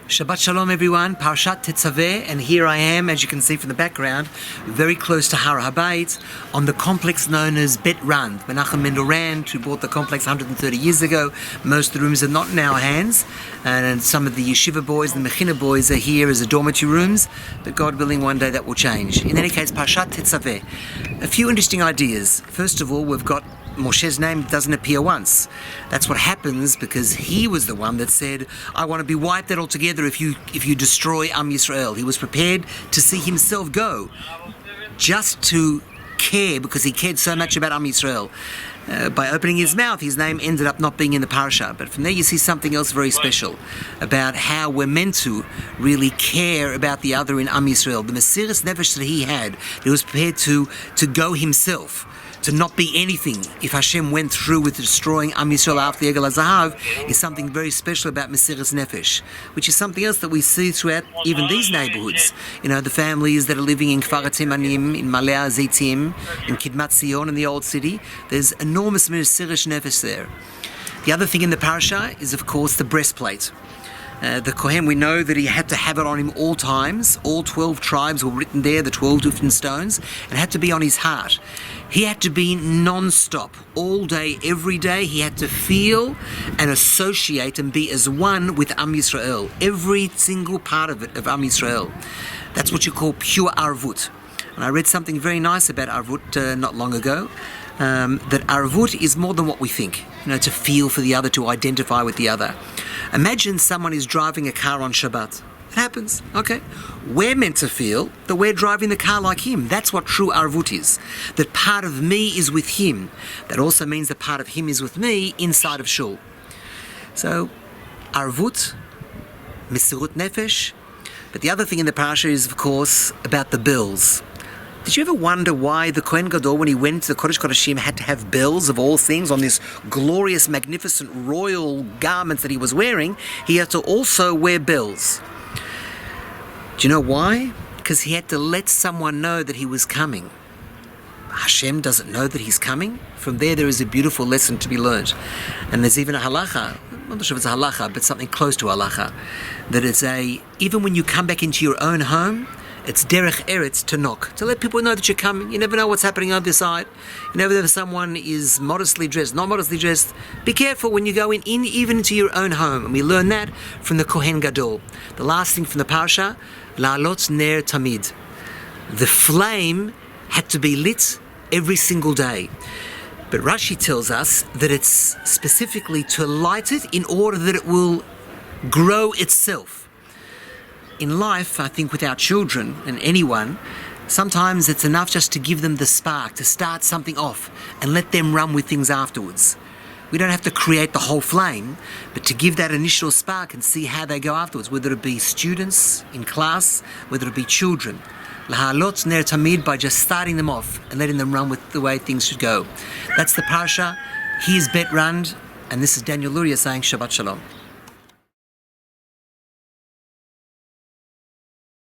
Shabbat Shalom everyone, Parshat Tetzaveh, and here I am, as you can see from the background, very close to Har HaBeit, on the complex known as Beit Rand. Beit Rand, who bought the complex 130 years ago. Most of the rooms are not in our hands, and some of the yeshiva boys and the mechina boys are here as the dormitory rooms, but God willing one day that will change. In any case, Parshat Tetzaveh. A few interesting ideas. First of all, we've got Moshe's name doesn't appear once. That's what happens because he was the one that said, I want to be wiped out altogether if you destroy Am Yisrael. He was prepared to see himself go just to care, because he cared so much about Am Yisrael. By opening his mouth, his name ended up not being in the parsha. But from there you see something else very special about how we're meant to really care about the other in Am Yisrael. The Mesiras Nefesh that he had, he was prepared to go himself, to not be anything. If Hashem went through with destroying Am Yisrael after the Egel HaZahav, is something very special about Mesiras Nefesh, which is something else that we see throughout even these neighborhoods. You know, the families that are living in Kfar Temanim, in Malea Zitim, in Kidmat Zion, in the Old City. There's enormous Mesiras Nefesh there. The other thing in the parasha is, of course, the breastplate. The Kohen, we know that he had to have it on him all times. All 12 tribes were written there, the 12 different stones, and it had to be on his heart. He had to be non-stop, all day, every day. He had to feel and associate and be as one with Am Yisrael. Every single part of it, of Am Yisrael. That's what you call pure arvut. And I read something very nice about arvut not long ago. That arvut is more than what we think. You know, to feel for the other, to identify with the other. Imagine someone is driving a car on Shabbat. It happens, okay? We're meant to feel that we're driving the car like him. That's what true arvut is. That part of me is with him. That also means that part of him is with me inside of shul. So, arvut, mesirut nefesh. But the other thing in the parasha is, of course, about the bells. Did you ever wonder why the Kohen Gadol, when he went to the Kodesh Kodashim, had to have bells of all things on this glorious, magnificent, royal garments that he was wearing? He had to also wear bells. Do you know why? Because he had to let someone know that he was coming. Hashem doesn't know that he's coming. From there is a beautiful lesson to be learned. And there's even a halacha, I'm not sure if it's a halacha, but something close to a halacha, that it's even when you come back into your own home, it's derech eretz to knock, to let people know that you're coming. You never know what's happening on the other side. You never know if someone is modestly dressed, not modestly dressed. Be careful when you go in even into your own home. And we learn that from the Kohen Gadol. The last thing from the parsha, la'alot ner tamid. The flame had to be lit every single day. But Rashi tells us that it's specifically to light it in order that it will grow itself. In life, I think with our children and anyone, sometimes it's enough just to give them the spark, to start something off and let them run with things afterwards. We don't have to create the whole flame, but to give that initial spark and see how they go afterwards, whether it be students in class, whether it be children. Lahalot ner tamid, by just starting them off and letting them run with the way things should go. That's the parsha. Here's Beit Rand, and this is Daniel Luria saying Shabbat Shalom.